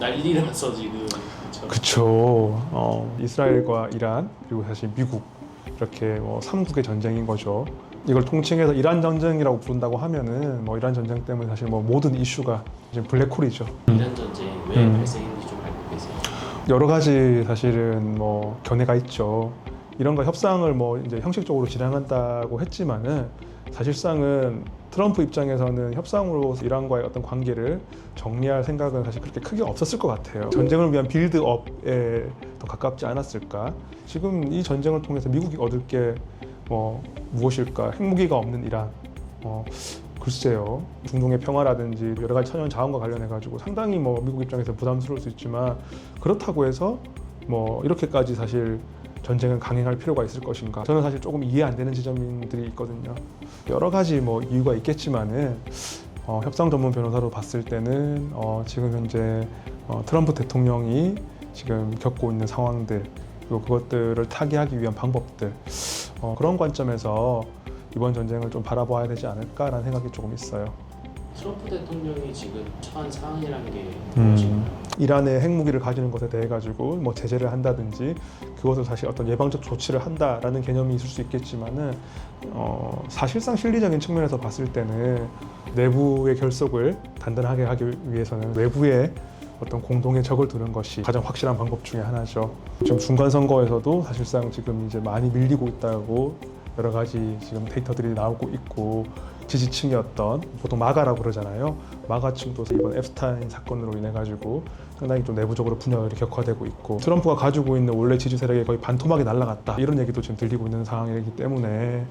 난리라서 지금. 그쵸. 이스라엘과 이란 그리고 사실 미국 이렇게 뭐 3국의 전쟁인 거죠. 이걸 통칭해서 이란 전쟁이라고 부른다고 하면은 뭐 이란 전쟁 때문에 사실 뭐 모든 이슈가 지금 블랙홀이죠. 이란 전쟁 왜 발생했는지 좀 알고 계세요? 여러 가지 사실은 뭐 견해가 있죠. 이런 거 협상을 뭐 이제 형식적으로 진행한다고 했지만은 사실상은 트럼프 입장에서는 협상으로 이란과의 어떤 관계를 정리할 생각은 사실 그렇게 크게 없었을 것 같아요. 전쟁을 위한 빌드업에 더 가깝지 않았을까. 지금 이 전쟁을 통해서 미국이 얻을 게 뭐 무엇일까? 핵무기가 없는 이란. 글쎄요. 중동의 평화라든지 여러 가지 천연 자원과 관련해 가지고 상당히 뭐 미국 입장에서 부담스러울 수 있지만 그렇다고 해서 뭐 이렇게까지 사실 전쟁을 강행할 필요가 있을 것인가? 저는 사실 조금 이해 안 되는 지점들이 있거든요. 여러 가지 뭐 이유가 있겠지만은 협상 전문 변호사로 봤을 때는 지금 현재 트럼프 대통령이 지금 겪고 있는 상황들 그리고 그것들을 타개하기 위한 방법들 그런 관점에서 이번 전쟁을 좀 바라봐야 되지 않을까라는 생각이 조금 있어요. 트럼프 대통령이 지금 처한 상황이라는 게 무엇인가요? 이란의 핵무기를 가지는 것에 대해 가지고 뭐 제재를 한다든지 그것을 사실 어떤 예방적 조치를 한다라는 개념이 있을 수 있겠지만은 사실상 실리적인 측면에서 봤을 때는 내부의 결속을 단단하게 하기 위해서는 외부에 어떤 공동의 적을 두는 것이 가장 확실한 방법 중에 하나죠. 지금 중간 선거에서도 사실상 지금 이제 많이 밀리고 있다고 여러 가지 지금 데이터들이 나오고 있고 지지층이었던 보통 마가라고 그러잖아요. 마가층도 이번 앱스타인 사건으로 인해 가지고 상당히 좀 내부적으로 분열이 격화되고 있고 트럼프가 가지고 있는 원래 지지 세력이 거의 반토막이 날아갔다 이런 얘기도 지금 들리고 있는 상황이기 때문에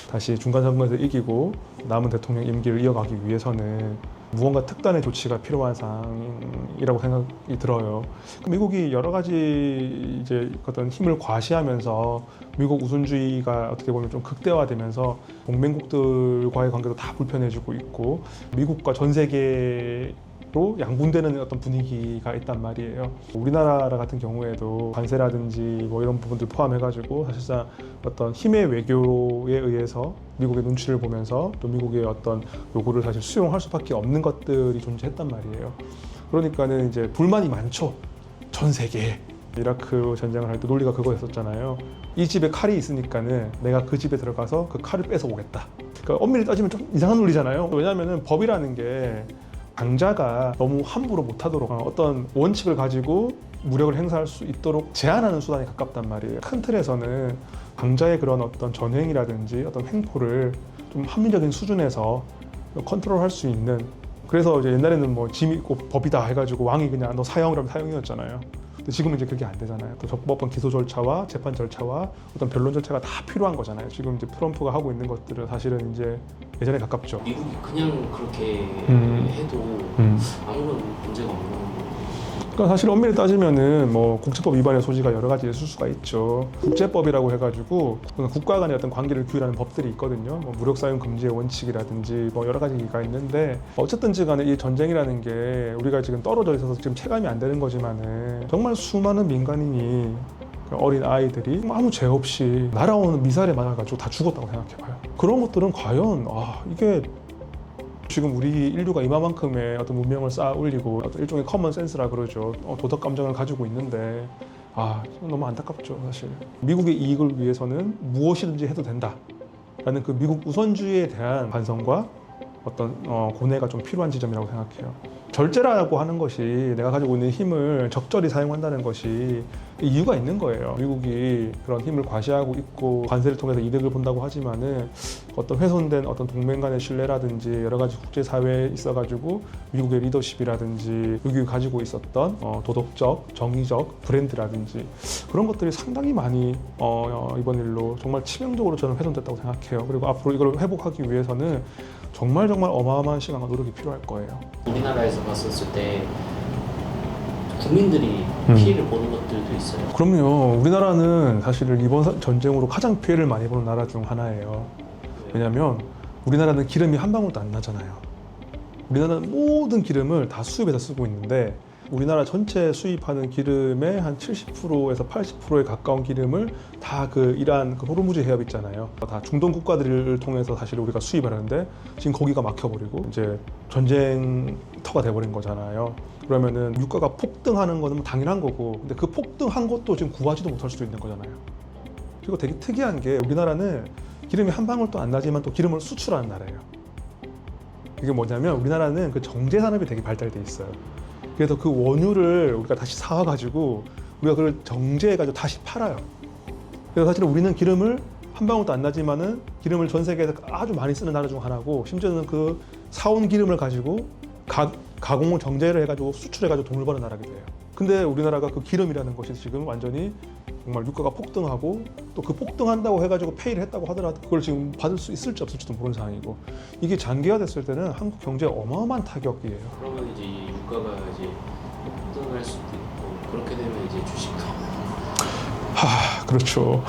다시 중간 선거에서 이기고 남은 대통령 임기를 이어가기 위해서는 무언가 특단의 조치가 필요한 상황이라고 생각이 들어요. 미국이 여러 가지 이제 어떤 힘을 과시하면서 미국 우선주의가 어떻게 보면 좀 극대화되면서 동맹국들과의 관계도 다 불편해지고 있고 미국과 전 세계로 양분되는 어떤 분위기가 있단 말이에요. 우리나라 같은 경우에도 관세라든지 뭐 이런 부분들 포함해가지고 사실상 어떤 힘의 외교에 의해서 미국의 눈치를 보면서 또 미국의 어떤 요구를 사실 수용할 수밖에 없는 것들이 존재했단 말이에요. 그러니까는 이제 불만이 많죠. 전 세계에. 이라크 전쟁을 할 때 논리가 그거였었잖아요. 이 집에 칼이 있으니까는 내가 그 집에 들어가서 그 칼을 뺏어 오겠다. 그러니까 엄밀히 따지면 좀 이상한 논리잖아요. 왜냐하면은 법이라는 게 강자가 너무 함부로 못하도록 어떤 원칙을 가지고 무력을 행사할 수 있도록 제한하는 수단에 가깝단 말이에요. 큰 틀에서는 강자의 그런 어떤 전횡이라든지 어떤 횡포를 좀 합리적인 수준에서 컨트롤할 수 있는. 그래서 이제 옛날에는 뭐 짐 있고 법이다 해가지고 왕이 그냥 너 사형이라면 사형이었잖아요. 근데 지금은 이제 그게 안 되잖아요. 또 적법한 기소 절차와 재판 절차와 어떤 변론 절차가 다 필요한 거잖아요. 지금 이제 트럼프가 하고 있는 것들은 사실은 이제 예전에 가깝죠. 미국이 그냥 그렇게 해도 아무런 문제가 없는 거예요. 그러니까 사실 엄밀히 따지면은 뭐 국제법 위반의 소지가 여러 가지 있을 수가 있죠. 국제법이라고 해가지고 국가 간의 어떤 관계를 규율하는 법들이 있거든요. 뭐 무력 사용 금지의 원칙이라든지 뭐 여러 가지가 있는데 어쨌든지간에 이 전쟁이라는 게 우리가 지금 떨어져 있어서 지금 체감이 안 되는 거지만은 정말 수많은 민간인이 어린 아이들이 아무 죄 없이 날아오는 미사일에 맞아가지고 다 죽었다고 생각해봐요. 그런 것들은 과연 이게 지금 우리 인류가 이만큼의 어떤 문명을 쌓아 올리고 어떤 일종의 커먼 센스라 그러죠. 도덕 감정을 가지고 있는데 너무 안타깝죠, 사실. 미국의 이익을 위해서는 무엇이든지 해도 된다라는 그 미국 우선주의에 대한 반성과 어떤 고뇌가 좀 필요한 지점이라고 생각해요. 절제라고 하는 것이 내가 가지고 있는 힘을 적절히 사용한다는 것이 이유가 있는 거예요. 미국이 그런 힘을 과시하고 있고 관세를 통해서 이득을 본다고 하지만은 어떤 훼손된 어떤 동맹 간의 신뢰라든지 여러 가지 국제사회에 있어가지고 미국의 리더십이라든지 미국이 가지고 있었던 도덕적, 정의적 브랜드라든지 그런 것들이 상당히 많이 이번 일로 정말 치명적으로 저는 훼손됐다고 생각해요. 그리고 앞으로 이걸 회복하기 위해서는 정말 어마어마한 시간과 노력이 필요할 거예요. 우리나라에서 봤었을 때 국민들이 피해를 보는 것들도 있어요. 그럼요. 우리나라는 사실 이번 전쟁으로 가장 피해를 많이 보는 나라 중 하나예요. 왜냐하면 우리나라는 기름이 한 방울도 안 나잖아요. 우리나라는 모든 기름을 다 수입해서 쓰고 있는데 우리나라 전체 수입하는 기름의 한 70%에서 80%에 가까운 기름을 다 그 이란 그 호르무즈 해협 있잖아요. 다 중동 국가들을 통해서 사실 우리가 수입을 하는데 지금 거기가 막혀버리고 이제 전쟁터가 돼버린 거잖아요. 그러면은 유가가 폭등하는 거는 뭐 당연한 거고, 근데 그 폭등한 것도 지금 구하지도 못할 수도 있는 거잖아요. 그리고 되게 특이한 게 우리나라는 기름이 한 방울도 안 나지만 또 기름을 수출하는 나라예요. 이게 뭐냐면 우리나라는 그 정제 산업이 되게 발달돼 있어요. 그래서 그 원유를 우리가 다시 사와가지고 우리가 그걸 정제해가지고 다시 팔아요. 그래서 사실은 우리는 기름을 한 방울도 안 나지만은 기름을 전 세계에서 아주 많이 쓰는 나라 중 하나고, 심지어는 그 사온 기름을 가지고 가공을 정제를 해가지고 수출해가지고 돈을 버는 나라가 돼요. 근데 우리나라가 그 기름이라는 것이 지금 완전히 정말 유가가 폭등하고, 또 그 폭등한다고 해가지고 페이를 했다고 하더라도 그걸 지금 받을 수 있을지 없을지도 모르는 상황이고, 이게 장기화됐을 때는 한국 경제에 어마어마한 타격이에요. 그러면 이제 이 유가가 이제 폭등할 수도 있고, 그렇게 되면 이제 주식도 그렇죠.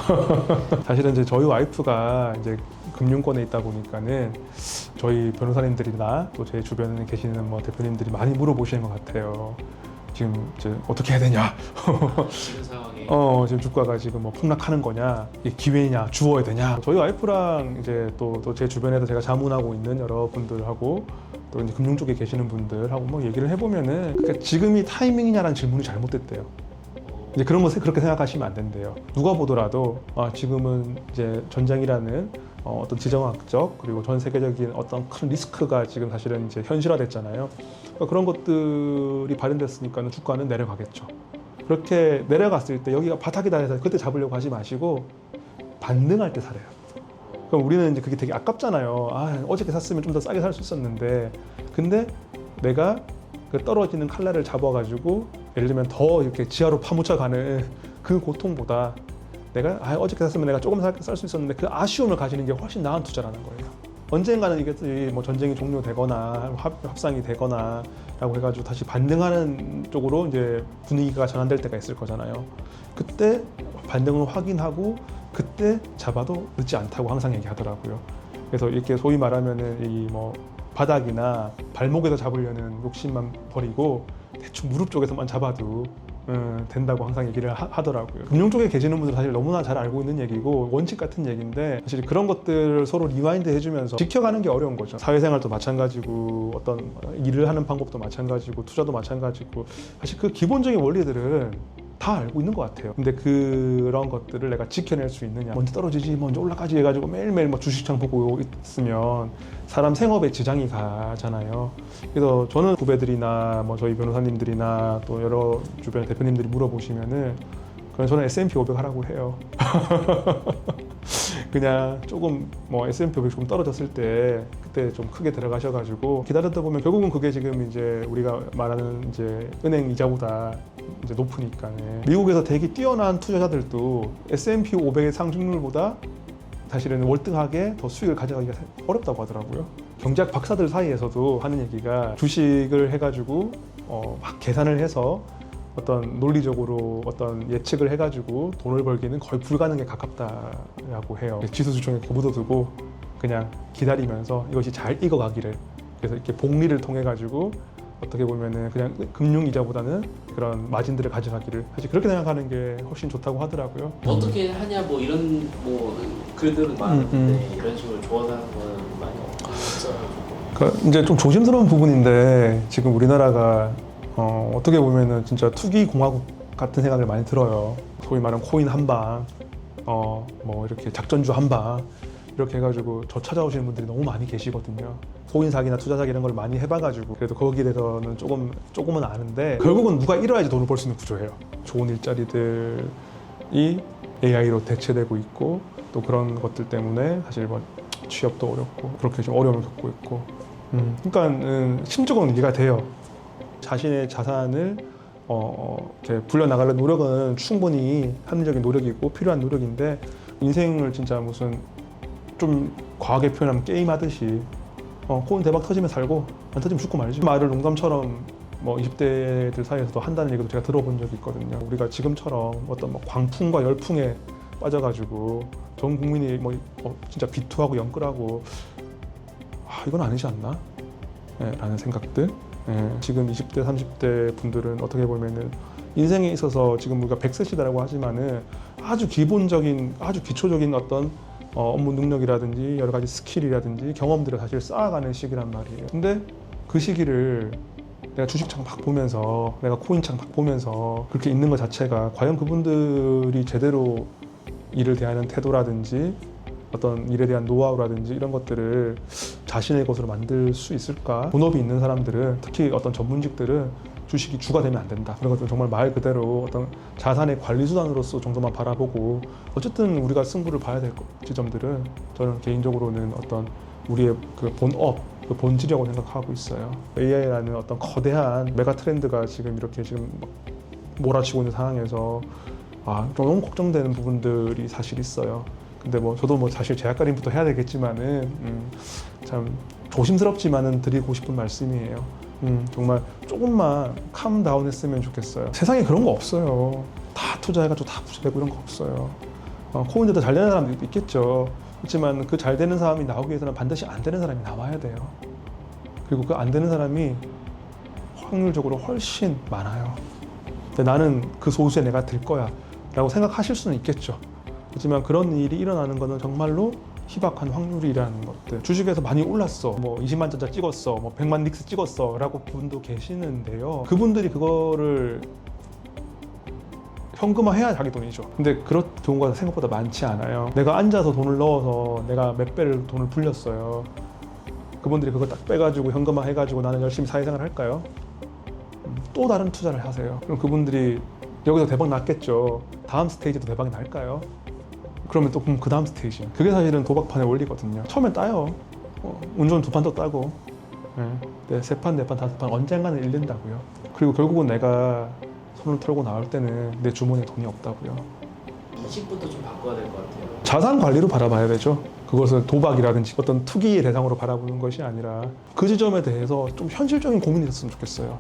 사실은 이제 저희 와이프가 이제 금융권에 있다 보니까는 저희 변호사님들이나 또 제 주변에 계시는 뭐 대표님들이 많이 물어보시는 것 같아요. 지금 이제 어떻게 해야 되냐? 지금 상황에 지금 주가가 지금 뭐 폭락하는 거냐? 이게 기회냐? 주어야 되냐? 저희 와이프랑 이제 또 제 주변에도 제가 자문하고 있는 여러분들하고 또 이제 금융 쪽에 계시는 분들하고 뭐 얘기를 해보면은, 그러니까 지금이 타이밍이냐라는 질문이 잘못됐대요. 이제 그런 것을 그렇게 생각하시면 안 된대요. 누가 보더라도 지금은 이제 전쟁이라는 어떤 지정학적 그리고 전 세계적인 어떤 큰 리스크가 지금 사실은 이제 현실화됐잖아요. 그러니까 그런 것들이 발현됐으니까 주가는 내려가겠죠. 그렇게 내려갔을 때 여기가 바닥이다 해서 그때 잡으려고 하지 마시고 반등할 때 사래요. 그럼 우리는 이제 그게 되게 아깝잖아요. 어저께 샀으면 좀 더 싸게 살 수 있었는데, 근데 내가 그 떨어지는 칼날을 잡아가지고 예를 들면 더 이렇게 지하로 파묻혀가는 그 고통보다 내가 어저께 샀으면 내가 조금 쌀 수 있었는데 그 아쉬움을 가지는 게 훨씬 나은 투자라는 거예요. 언젠가는 이게 뭐 전쟁이 종료되거나 합상이 되거나 라고 해가지고 다시 반등하는 쪽으로 이제 분위기가 전환될 때가 있을 거잖아요. 그때 반등을 확인하고 그때 잡아도 늦지 않다고 항상 얘기하더라고요. 그래서 이렇게 소위 말하면은 이 뭐 바닥이나 발목에서 잡으려는 욕심만 버리고 대충 무릎 쪽에서만 잡아도 된다고 항상 얘기를 하더라고요. 금융 쪽에 계시는 분들은 사실 너무나 잘 알고 있는 얘기고 원칙 같은 얘기인데, 사실 그런 것들을 서로 리마인드 해주면서 지켜가는 게 어려운 거죠. 사회생활도 마찬가지고 어떤 일을 하는 방법도 마찬가지고 투자도 마찬가지고, 사실 그 기본적인 원리들은 다 알고 있는 것 같아요. 근데 그런 것들을 내가 지켜낼 수 있느냐, 먼저 떨어지지 먼저 올라가지 해가지고 매일매일 뭐 주식창 보고 있으면 사람 생업에 지장이 가잖아요. 그래서 저는 후배들이나 뭐 저희 변호사님들이나 또 여러 주변 대표님들이 물어보시면은 그냥 저는 S&P 500 하라고 해요. 그냥 조금 뭐 S&P 500 조금 떨어졌을 때 그때 좀 크게 들어가셔가지고 기다렸다 보면 결국은 그게 지금 이제 우리가 말하는 이제 은행 이자보다 이제 높으니까. 미국에서 되게 뛰어난 투자자들도 S&P 500의 상승률보다 사실은 월등하게 더 수익을 가져가기가 어렵다고 하더라고요. 경제학 박사들 사이에서도 하는 얘기가 주식을 해가지고 막 계산을 해서 어떤 논리적으로 어떤 예측을 해가지고 돈을 벌기는 거의 불가능에 가깝다라고 해요. 지수 주총에 묻어두고 그냥 기다리면서 이것이 잘 익어가기를, 그래서 이렇게 복리를 통해 가지고 어떻게 보면은 그냥 금융 이자보다는 그런 마진들을 가져가기를, 사실 그렇게 생각하는 게 훨씬 좋다고 하더라고요. 어떻게 하냐 뭐 이런 뭐 글들은 많은데 이런 식으로 조언하는 건 많이 없어요. 그러니까 이제 좀 조심스러운 부분인데, 지금 우리나라가 어떻게 보면은 진짜 투기 공화국 같은 생각을 많이 들어요. 소위 말하는 코인 한 방, 뭐 이렇게 작전주 한 방 이렇게 해가지고 저 찾아오시는 분들이 너무 많이 계시거든요. 코인 사기나 투자 사기 이런 걸 많이 해봐가지고 그래도 거기에 대해서는 조금은 아는데, 결국은 누가 잃어야지 돈을 벌 수 있는 구조예요. 좋은 일자리들이 AI로 대체되고 있고, 또 그런 것들 때문에 사실 뭐 취업도 어렵고 그렇게 좀 어려움을 겪고 있고, 그러니까 심적으로는 이해가 돼요. 자신의 자산을 이렇게 불려나가려는 노력은 충분히 합리적인 노력이고 필요한 노력인데, 인생을 진짜 무슨 좀 과하게 표현하면 게임하듯이 코인 대박 터지면 살고 안 터지면 죽고 말지, 말을 농담처럼 뭐 20대들 사이에서도 한다는 얘기도 제가 들어본 적이 있거든요. 우리가 지금처럼 어떤 뭐 광풍과 열풍에 빠져가지고 전 국민이 뭐 진짜 비투하고 영끌하고 이건 아니지 않나? 네, 라는 생각들. 지금 20대, 30대 분들은 어떻게 보면은 인생에 있어서 지금 우리가 100세 시대라고 하지만은 아주 기본적인, 아주 기초적인 어떤 업무 능력이라든지 여러 가지 스킬이라든지 경험들을 사실 쌓아가는 시기란 말이에요. 근데 그 시기를 내가 주식창 막 보면서, 내가 코인창 막 보면서 그렇게 있는 것 자체가 과연 그분들이 제대로 일을 대하는 태도라든지 어떤 일에 대한 노하우라든지 이런 것들을 자신의 것으로 만들 수 있을까? 본업이 있는 사람들은, 특히 어떤 전문직들은 주식이 주가 되면 안 된다. 그런 것들은 정말 말 그대로 어떤 자산의 관리 수단으로서 정도만 바라보고, 어쨌든 우리가 승부를 봐야 될 지점들은 저는 개인적으로는 어떤 우리의 그 본업, 그 본질이라고 생각하고 있어요. AI라는 어떤 거대한 메가 트렌드가 지금 이렇게 지금 막 몰아치고 있는 상황에서 좀 너무 걱정되는 부분들이 사실 있어요. 근데 뭐 저도 뭐 사실 제약가림부터 해야 되겠지만은 참 조심스럽지만은 드리고 싶은 말씀이에요. 정말 조금만 캄다운 했으면 좋겠어요. 세상에 그런 거 없어요. 다 투자해가지고 다 부자되고 이런 거 없어요. 코인도 잘 되는 사람도 있겠죠. 그렇지만 그 잘 되는 사람이 나오기 위해서는 반드시 안 되는 사람이 나와야 돼요. 그리고 그 안 되는 사람이 확률적으로 훨씬 많아요. 근데 나는 그 소수에 내가 될 거야 라고 생각하실 수는 있겠죠. 하지만 그런 일이 일어나는 거는 정말로 희박한 확률이라는 것들. 주식에서 많이 올랐어, 뭐 20만 전자 찍었어, 뭐 100만 닉스 찍었어 라고 분도 계시는데요, 그분들이 그거를 현금화해야 자기 돈이죠. 근데 그런 경우가 생각보다 많지 않아요. 내가 앉아서 돈을 넣어서 내가 몇 배를 돈을 불렸어요. 그분들이 그거 딱 빼가지고 현금화 해가지고 나는 열심히 사회생활 할까요? 또 다른 투자를 하세요. 그럼 그분들이 여기서 대박 났겠죠. 다음 스테이지도 대박이 날까요? 그러면 또 그 다음 스테이지. 그게 사실은 도박판의 원리거든요. 처음엔 따요. 운전 2판 더 따고. 네, 3판, 4판, 5판 언젠가는 잃는다고요. 그리고 결국은 내가 손을 털고 나올 때는 내 주머니에 돈이 없다고요. 인식부터 좀 바꿔야 될 것 같아요. 자산 관리로 바라봐야 되죠. 그것을 도박이라든지 어떤 투기의 대상으로 바라보는 것이 아니라 그 지점에 대해서 좀 현실적인 고민이 있었으면 좋겠어요.